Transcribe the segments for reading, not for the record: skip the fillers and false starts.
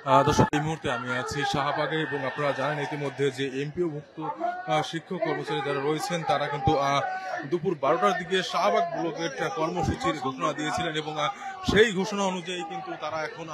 দর্শক, এই মুহূর্তে আমি আছি শাহবাগে এবং আপনারা জানেন ইতিমধ্যে যে এমপিও মুক্ত শিক্ষক কর্মচারী যারা রয়েছেন তারা কিন্তু দুপুর 12টার দিকে শাহবাগ ব্লকের কর্মসূচির ঘোষণা দিয়েছিলেন এবং সেই ঘোষণা অনুযায়ী কিন্তু তারা এখন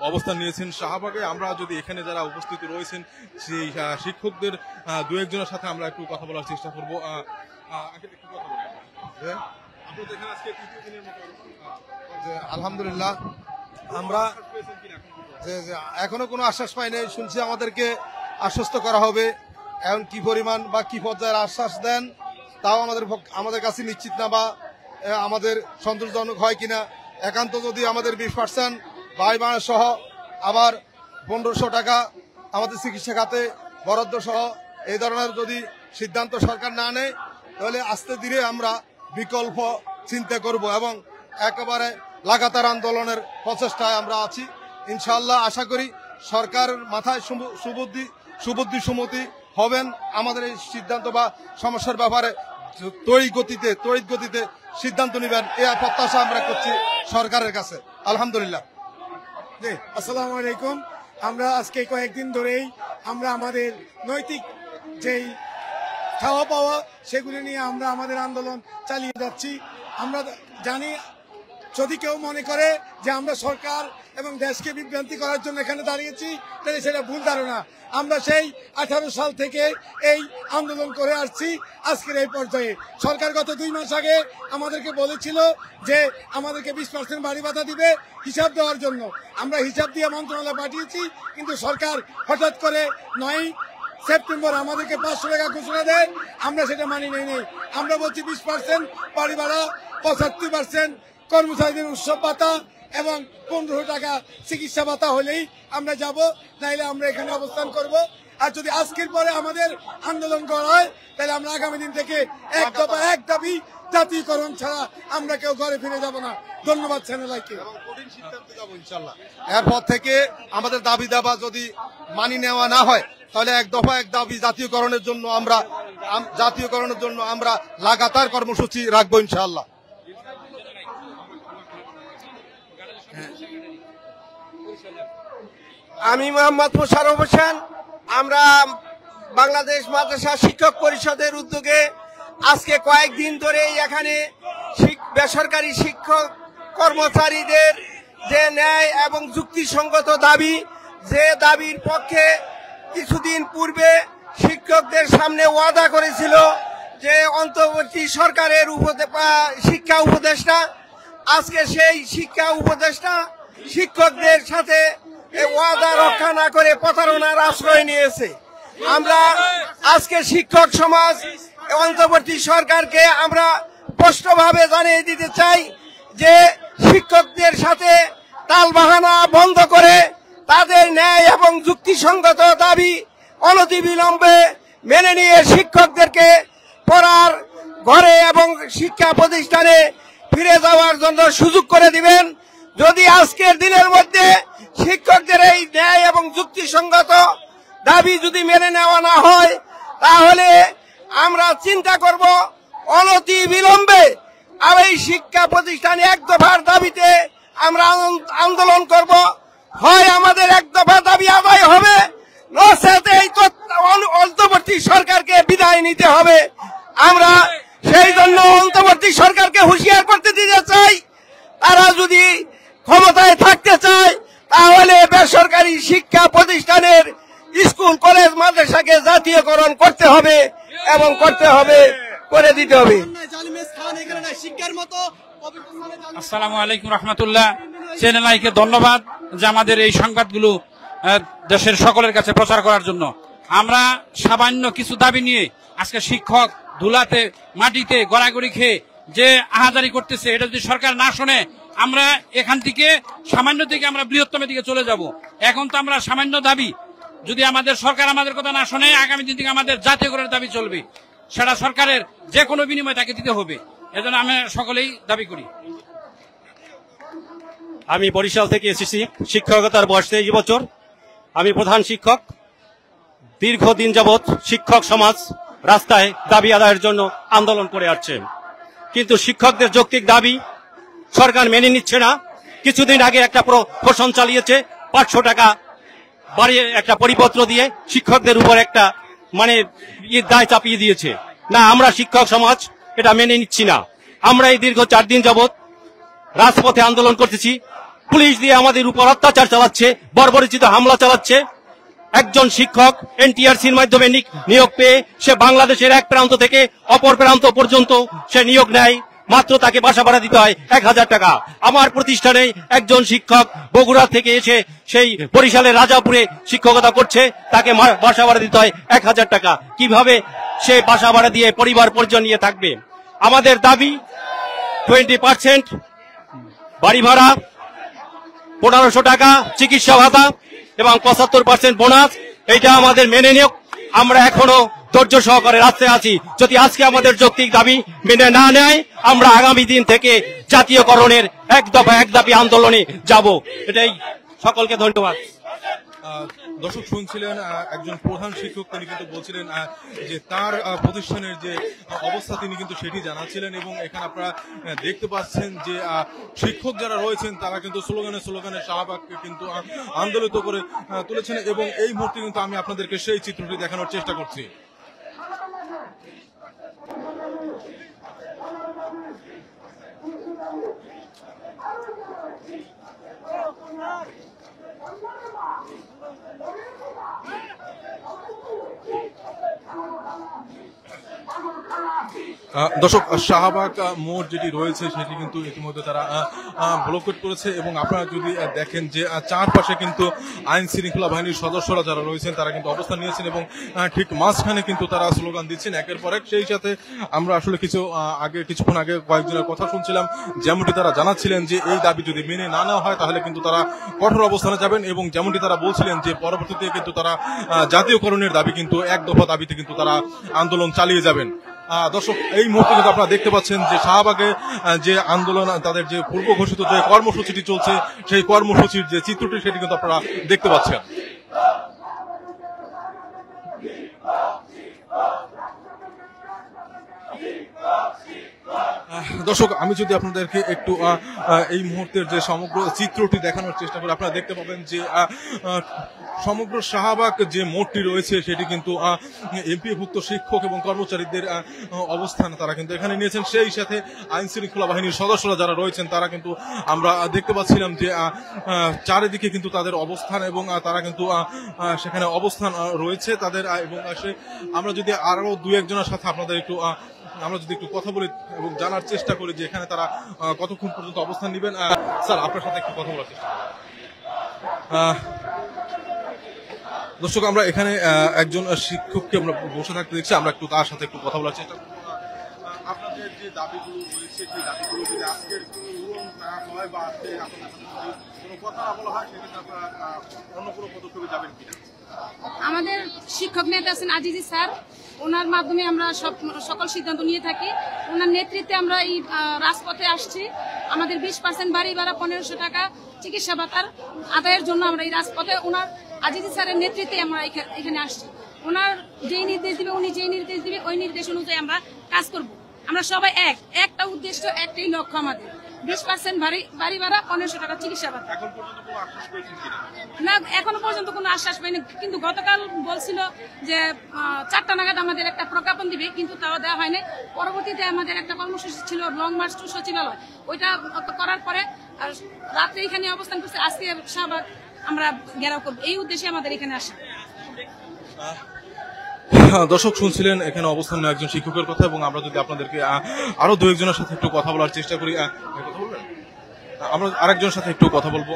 অবস্থান নিয়েছেন শাহবাগে। আমরা যদি এখানে যারা উপস্থিত রয়েছেন সেই শিক্ষকদের দু একজনের সাথে আমরা একটু কথা বলার চেষ্টা করবো। আলহামদুলিল্লাহ, আমরা এখনো কোনো আশ্বাস পাই নাই। শুনছি আমাদেরকে আশ্বস্ত করা হবে, এখন কি পরিমাণ বা কি পর্যায়ের আশ্বাস দেন তাও আমাদের কাছে নিশ্চিত না বা আমাদের সন্তোষজনক হয় কিনা। একান্ত যদি আমাদের 20% ব্যয় সহ আবার 1500 টাকা আমাদের চিকিৎসা খাতে বরাদ্দ সহ এই ধরনের যদি সিদ্ধান্ত সরকার না নেয় তাহলে আস্তে ধীরে আমরা বিকল্প চিন্তা করব এবং একেবারে লাগাতার আন্দোলনের প্রচেষ্টায় আমরা আছি। ইনশাআল্লাহ আশা করি সরকারের মাথায় সুবুদ্ধি সুমতি হবেন আমাদের এই সিদ্ধান্ত বা সমস্যার ব্যাপারে তড়িৎ গতিতে সিদ্ধান্ত নেবেন, এই প্রত্যাশা আমরা করছি সরকারের কাছে। আলহামদুলিল্লাহ। জি, আসসালামু আলাইকুম। আমরা আজকে কয়েকদিন ধরেই আমরা আমাদের নৈতিক যেই খাওয়া পাওয়া সেগুলি নিয়ে আমরা আমাদের আন্দোলন চালিয়ে যাচ্ছি। আমরা জানি যদি কেউ মনে করে যে আমরা সরকার এবং দেশকে বিভ্রান্তি করার জন্য এখানে দাঁড়িয়েছি তাহলে সেটা ভুল ধারণা। আমরা সেই 18 সাল থেকে এই আন্দোলন করে আসছি আজকের এই পর্যায়ে। সরকার গত 2 মাস আগে আমাদেরকে বলেছিল যে আমাদেরকে 20% বাড়ি ভাতা দিবে হিসাব দেওয়ার জন্য। আমরা হিসাব দিয়ে মন্ত্রণালয়ে পাঠিয়েছি, কিন্তু সরকার হঠাৎ করে 9 সেপ্টেম্বর আমাদেরকে 500 টাকা ঘোষণা দেয়, আমরা সেটা মানি নেই। আমরা বলছি 20% বাড়ি ভাড়া, 75% কর্মচারীদের উৎসব ভাতা এবং 1500 টাকা চিকিৎসা ভাতা হলেই আমরা যাব, নাইলে আমরা এখানে অবস্থান করব। আর যদি আজকের পরে আমাদের আন্দোলন করা হয় তাহলে আমরা আগামী দিন থেকে এক দাবি জাতীয়করণ ছাড়া আমরা কেউ ঘরে ফিরে যাব না। ধন্যবাদ চ্যানেলকে। এরপর থেকে আমাদের দাবি দাবা যদি মানি নেওয়া না হয় তাহলে এক দফা এক দাবি জাতীয়করণের জন্য আমরা লাগাতার কর্মসূচি রাখবো ইনশাআল্লাহ। আমি মোহাম্মদ মোশাররফ হোসেন। আমরা বাংলাদেশ মাদ্রাসা শিক্ষক পরিষদের উদ্যোগে আজকে কয়েকদিন ধরে এখানে বেসরকারি শিক্ষক কর্মচারীদের যে ন্যায় এবং যুক্তিসঙ্গত দাবি, যে দাবির পক্ষে কিছুদিন পূর্বে শিক্ষকদের সামনে ওয়াদা করেছিল যে অন্তর্বর্তী সরকারের শিক্ষা উপদেষ্টা, আজকে সেই শিক্ষা উপদেষ্টা শিক্ষকদের সাথে ওয়াদা রক্ষা না করে প্রতারণার আশ্রয় নিয়েছে। আমরা আজকে শিক্ষক সমাজ অন্তর্বর্তী সরকারকে আমরা স্পষ্টভাবে জানিয়ে দিতে চাই যে শিক্ষকদের সাথে তালবাহানা বন্ধ করে তাদের ন্যায় এবং যুক্তিসঙ্গত দাবি অনতিবিলম্বে মেনে নিয়ে শিক্ষকদেরকে পড়ার ঘরে এবং শিক্ষা প্রতিষ্ঠানে ফিরে যাওয়ার জন্য সুযোগ করে দিবেন। যদি আজকের দিনের মধ্যে শিক্ষকদের এই ন্যায় এবং যুক্তিসঙ্গত দাবি যদি মেনে নেওয়া না হয় তাহলে আমরা চিন্তা করব অনতি বিলম্বে আর এই শিক্ষা প্রতিষ্ঠানে এক দফার দাবিতে আমরা আন্দোলন করব। হয় আমাদের এক দফা দাবি আদায় হবে, নচেত এই অন্তর্বর্তী সরকারকে বিদায় নিতে হবে। আমরা সেই জন্য অন্তর্বর্তী সরকারকে হুঁশিয়ার করতে দিতে চাই, তারা যদি ক্ষমতায় থাকতে চায় তাহলে বেসরকারি শিক্ষা প্রতিষ্ঠানের স্কুল কলেজ মাদ্রাসাকে জাতীয়করণ করতে হবে এবং করে দিতে হবে। আসসালামু আলাইকুম রহমতুল্লাহ। চ্যানেলকে ধন্যবাদ যে আমাদের এই সংবাদগুলো দেশের সকলের কাছে প্রচার করার জন্য। আমরা সামান্য কিছু দাবি নিয়ে আজকে শিক্ষক ধুলাতে মাটিতে গড়াগড়ি খেয়ে যে আহাজারি করতেছে, এটা যদি সরকার না শোনে আমরা এখান থেকে সামান্য থেকে আমরা বৃহত্তমের দিকে চলে যাব। এখন তো আমরা সামান্য দাবি, যদি আমাদের সরকার আমাদের কথা না শোনে আগামী দিন থেকে আমাদের জাতীয়করণের দাবি চলবে, সেটা সরকারের যে কোনো বিনিময়ে তাকে দিতে হবে। এজন্য আমি সকলেই দাবি করি। আমি বরিশাল থেকে এসেছি, শিক্ষকতার বয়স 23 বছর। আমি প্রধান শিক্ষক। দীর্ঘদিন যাবৎ শিক্ষক সমাজ রাস্তায় দাবি আদায়ের জন্য আন্দোলন করে আসছে, কিন্তু শিক্ষকদের যৌক্তিক দাবি সরকার মেনে নিচ্ছে না। কিছুদিন আগে একটা প্রহসন চালিয়েছে 500 টাকা বাড়ি একটা পরিপত্র দিয়ে শিক্ষকদের উপর একটা মানে দায় চাপিয়ে দিয়েছে। না, আমরা শিক্ষক সমাজ এটা মেনে নিচ্ছি না। আমরা এই দীর্ঘ 4 দিন যাবত রাজপথে আন্দোলন করতেছি, পুলিশ দিয়ে আমাদের উপর অত্যাচার চালাচ্ছে, বর্বরোচিত হামলা চালাচ্ছে। একজন শিক্ষক এনটিআরসির মাধ্যমে নিয়োগ পেয়ে সে বাংলাদেশের এক প্রান্ত থেকে অপর প্রান্ত পর্যন্ত সে নিয়োগ নেয়, মাত্র তাকে বাসা ভাড়া দিতে হয় 1000 টাকা। আমার প্রতিষ্ঠানে একজন শিক্ষক বগুড়া থেকে এসে সেই বরিশালের রাজাপুরে শিক্ষকতা করছে, তাকে বাসা ভাড়া দিতে হয় 1000 টাকা। কিভাবে সে বাসা ভাড়া দিয়ে পরিবার পরিজন নিয়ে থাকবে? আমাদের দাবি 20% বাড়ি ভাড়া, 1500 টাকা চিকিৎসা ভাতা এবং 75% বোনাস। এইটা আমাদের মেনে নিয়োগ। আমরা এখনো ধৈর্য সহকারে রাস্তায় আছি। যদি আজকে আমাদের যৌক্তিক দাবি মেনে না নেয়, আমরা আগামী দিন থেকে জাতীয়করণের এক দাবি আন্দোলনে যাব। এটাই। সকলকে ধন্যবাদ। দর্শক শুনছিলেন একজন প্রধান শিক্ষক, তিনি কিন্তু বলছিলেন যে তার প্রতিষ্ঠানের যে অবস্থা তিনি কিন্তু সেটি জানাচ্ছিলেন। এবং এখানে আপনারা দেখতে পাচ্ছেন যে শিক্ষক যারা রয়েছেন তারা কিন্তু স্লোগানে শাহবাগকে কিন্তু আন্দোলিত করে তুলেছেন। এবং এই মুহূর্তে কিন্তু আমি আপনাদেরকে সেই চিত্রটি দেখানোর চেষ্টা করছি। দর্শক, শাহবাগ মোড় যেটি রয়েছে সেটি কিন্তু ইতিমধ্যে তারা ব্লকেট করেছে। এবং আপনারা যদি দেখেন যে চারপাশে কিন্তু আইন শৃঙ্খলা বাহিনীর সদস্যরা যারা রয়েছেন তারা কিন্তু অবস্থান নিয়েছেন এবং ঠিক মাঝখানে কিন্তু তারা স্লোগান দিচ্ছেন একের পর এক। সেই সাথে আমরা আসলে কিছুক্ষণ আগে কয়েকজনের কথা শুনছিলাম, যেমনটি তারা জানাচ্ছিলেন যে এই দাবি যদি মেনে না নেওয়া হয় তাহলে কিন্তু তারা কঠোর অবস্থানে যাবেন। এবং যেমনটি তারা বলছিলেন যে পরবর্তীতে কিন্তু তারা জাতীয়করণের দাবি কিন্তু এক দফা দাবিতে কিন্তু তারা আন্দোলন চালিয়ে যাবেন। দর্শক, এই মুহূর্তে কিন্তু আপনারা দেখতে পাচ্ছেন যে শাহবাগে যে আন্দোলন, তাদের যে পূর্ব ঘোষিত যে কর্মসূচিটি চলছে, সেই কর্মসূচির যে চিত্রটি সেটি কিন্তু আপনারা দেখতে পাচ্ছেন। দর্শক, আমি যদি আপনাদেরকে একটু এই মুহূর্তের যে সমগ্র চিত্রটি দেখানোর চেষ্টা করি, আপনারা দেখতে পাবেন যে সমগ্র শাহবাগ যে মোড়টি রয়েছে সেটি কিন্তু এমপিভুক্ত শিক্ষক এবং কর্মচারীদের অবস্থান তারা কিন্তু এখানে নিয়েছেন। সেই সাথে আইন শৃঙ্খলা বাহিনীর সদস্যরা যারা রয়েছেন তারা কিন্তু আমরা দেখতে পাচ্ছিলাম যে চারিদিকে কিন্তু তাদের অবস্থান এবং তারা কিন্তু সেখানে অবস্থান রয়েছে তাদের। এবং আমরা যদি আরো 2-1 জনের সাথে আপনাদের আমরা যদি একটু কথা বলি এবং জানার চেষ্টা করি যে এখানে তারা কতক্ষণ পর্যন্ত অবস্থান নেবেন। স্যার, আপনার সাথে একটু কথা বলার চেষ্টা করি। দর্শক, আমরা এখানে একজন শিক্ষককে আমরা বসে থাকতে দেখছি, আমরা একটু তার সাথে একটু কথা বলার চেষ্টা করব। আপনাদের যে দাবিগুলো রয়েছে সেই দাবিগুলো যদি আজকের পূরণ না হয় বা আজকে আপনাদের কোনো কথা না বলা হয়, সেক্ষেত্রে আপনারা অন্য কোনো পদক্ষেপে যাবেন কিনা? আমাদের শিক্ষক নেতা আছেন আজিজি স্যার, ওনার মাধ্যমে আমরা সকল সিদ্ধান্ত নিয়ে থাকি। ওনার নেতৃত্বে আমরা এই রাজপথে আসছি। আমাদের 20% বাড়ি ভাড়া, 1500 টাকা চিকিৎসা ভাতার আদায়ের জন্য আমরা এই রাজপথে ওনার আজিজি স্যারের নেতৃত্বে আমরা এখানে আসছি। ওনার যেই নির্দেশ দিবে, উনি যেই নির্দেশ দিবে, ওই নির্দেশ অনুযায়ী আমরা কাজ করব। আমরা সবাই একটা উদ্দেশ্য, একটাই লক্ষ্য আমাদের, 20% বাড়ি ভাড়া, 1500 টাকা চিকিৎসা ভাতা। না, এখনো পর্যন্ত কোনো আশ্বাস পাইনি, কিন্তু গতকাল বলছিল যে 4টা নাগাদ আমাদের একটা প্রজ্ঞাপন দিবে, কিন্তু তাও দেওয়া হয়নি। পরবর্তীতে আমাদের একটা কর্মসূচি ছিল লং মার্চ টু সচিবালয়, ওইটা করার পরে রাত্রে এখানে অবস্থান করছে। আজকে শাহবাগ আমরা ঘেরাও করব, এই উদ্দেশ্যে আমাদের এখানে আসা। দর্শক শুনছিলেন এখানে অবস্থান একজন শিক্ষকের কথা। এবং আমরা যদি আপনাদেরকে আরো 2-1 জনের সাথে একটু কথা বলার চেষ্টা করি, কথা বলবেন? আমরা আরেকজনের সাথে একটু কথা বলবো।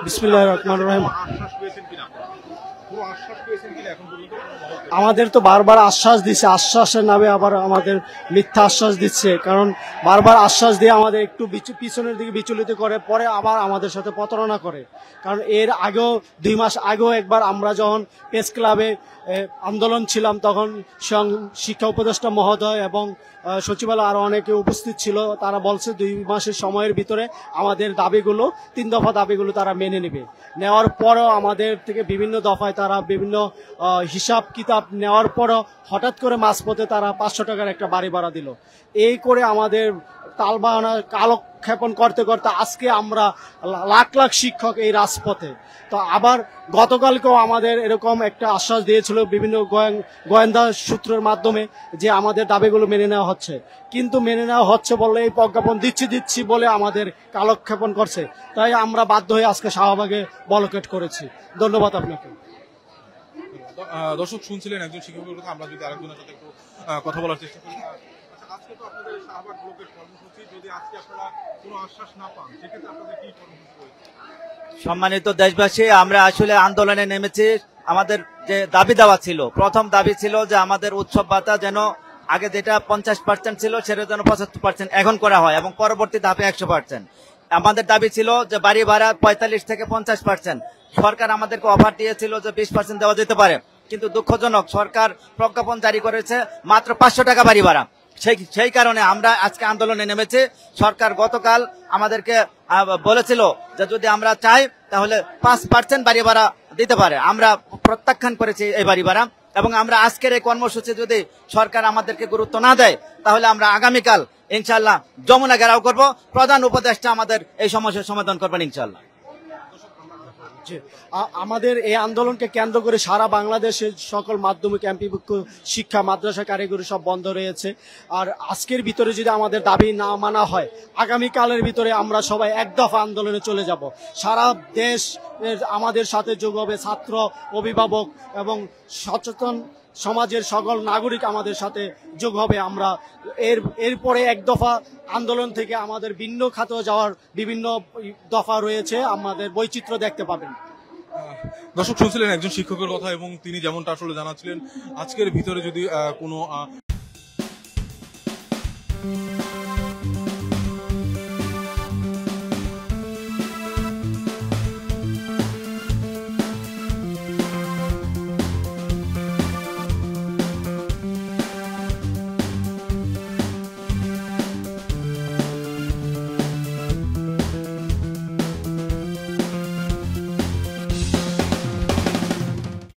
বিসমিল্লাহির রহমানির রহিম। আশ্বাস পেয়েছেন কিনা? পুরো আশ্বাস পেয়েছেন কিনা এখন পর্যন্ত? আমাদের তো বারবার আশ্বাস দিচ্ছে, আশ্বাসের নামে আবার আমাদের মিথ্যা আশ্বাস দিচ্ছে। কারণ বারবার আশ্বাস দিয়ে আমাদের একটু পিছনের দিকে বিচলিত করে, পরে আবার আমাদের সাথে প্রতারণা করে। কারণ এর আগেও 2 মাস আগেও একবার আমরা যখন প্রেস ক্লাবে আন্দোলন ছিলাম, তখন শিক্ষা উপদেষ্টা মহোদয় এবং সচিবালয় আরো অনেকে উপস্থিত ছিল। তারা বলছে 2 মাসের সময়ের ভিতরে আমাদের দাবিগুলো, 3 দফা দাবিগুলো তারা মেনে নেবে। নেওয়ার পরও আমাদের থেকে বিভিন্ন দফায় তারা বিভিন্ন হিসাব কিতাব নেওয়ার পরও হঠাৎ করে মাঝপথে তারা 500 টাকার একটা বাড়ি ভাড়া দিল। এই করে আমাদের তালবাহানা কালক্ষেপণ করতে করতে আজকে আমরা লাখ লাখ শিক্ষক এই রাজপথে। তো আবার গতকালকেও আমাদের এরকম একটা আশ্বাস দিয়েছিল বিভিন্ন গোয়েন্দা সূত্রের মাধ্যমে যে আমাদের দাবিগুলো মেনে নেওয়া হচ্ছে, কিন্তু মেনে নেওয়া হচ্ছে বললে এই প্রজ্ঞাপন দিচ্ছি বলে আমাদের কালক্ষেপণ করছে। তাই আমরা বাধ্য হয়ে আজকে শাহবাগে ব্লকেট করেছি। ধন্যবাদ আপনাকে। দর্শক শুনছিলেন একজন শিক্ষকের কথা, আমরা যদি আরেকজনের সাথে একটু কথা বলার চেষ্টা করি। আজকে তো আপনাদের শাহবাগ ব্লকের কর্মসূচি, যদি আজকে আপনারা কোনো আশ্বাস না পান সেক্ষেত্রে আপনাদের কি কর্মসূচি রয়েছে? সম্মানিত দেশবাসী, আমরা আসলে আন্দোলনে নেমেছি। আমাদের যে দাবি দেওয়া ছিল, প্রথম দাবি ছিল যে আমাদের উৎসব ভাতা যেন আগে যেটা 50% ছিল সেটা যেন 75% এখন করা হয় এবং পরবর্তী ধাপে 100%। আমাদের দাবি ছিল যে বাড়ি ভাড়া 45 থেকে 50%। সরকার আমাদেরকে অফার দিয়েছিল যে 20% দেওয়া যেতে পারে, কিন্তু দুঃখজনক সরকার প্রজ্ঞাপন জারি করেছে মাত্র 500 টাকা বাড়ি ভাড়া। সেই কারণে আমরা আজকে আন্দোলনে নেমেছি। সরকার গতকাল আমাদেরকে বলেছিল যে যদি আমরা চাই তাহলে 5% বাড়ি ভাড়া দিতে পারে। আমরা প্রত্যাখ্যান করেছি এই বাড়ি ভাড়া, এবং আমরা আজকের এই কর্মসূচি যদি সরকার আমাদেরকে গুরুত্ব না দেয় তাহলে আমরা আগামীকাল ইনশাআল্লাহ যমুনা ঘেরাও করব। প্রধান উপদেষ্টা আমাদের এই সমস্যার সমাধান করবেন ইনশাআল্লাহ। আমাদের এই আন্দোলনকে কেন্দ্র করে সারা বাংলাদেশের সকল মাধ্যমিক এমপিভুক্ত শিক্ষা, মাদ্রাসা, কারিগরি সব বন্ধ রয়েছে। আর আজকের ভিতরে যদি আমাদের দাবি না মানা হয়, আগামীকালের ভিতরে আমরা সবাই এক দফা আন্দোলনে চলে যাব। সারা দেশ আমাদের সাথে যোগ হবে, ছাত্র, অভিভাবক এবং সচেতন সমাজের সকল নাগরিক আমাদের সাথে যোগ হবে। আমরা এরপরে এক দফা আন্দোলন থেকে আমাদের ভিন্ন খাতে যাওয়ার বিভিন্ন দফা রয়েছে, আমাদের বৈচিত্র্য দেখতে পাবেন। দর্শক শুনছিলেন একজন শিক্ষকের কথা, এবং তিনি যেমনটা আসলে জানাচ্ছিলেন আজকের ভিতরে যদি কোনো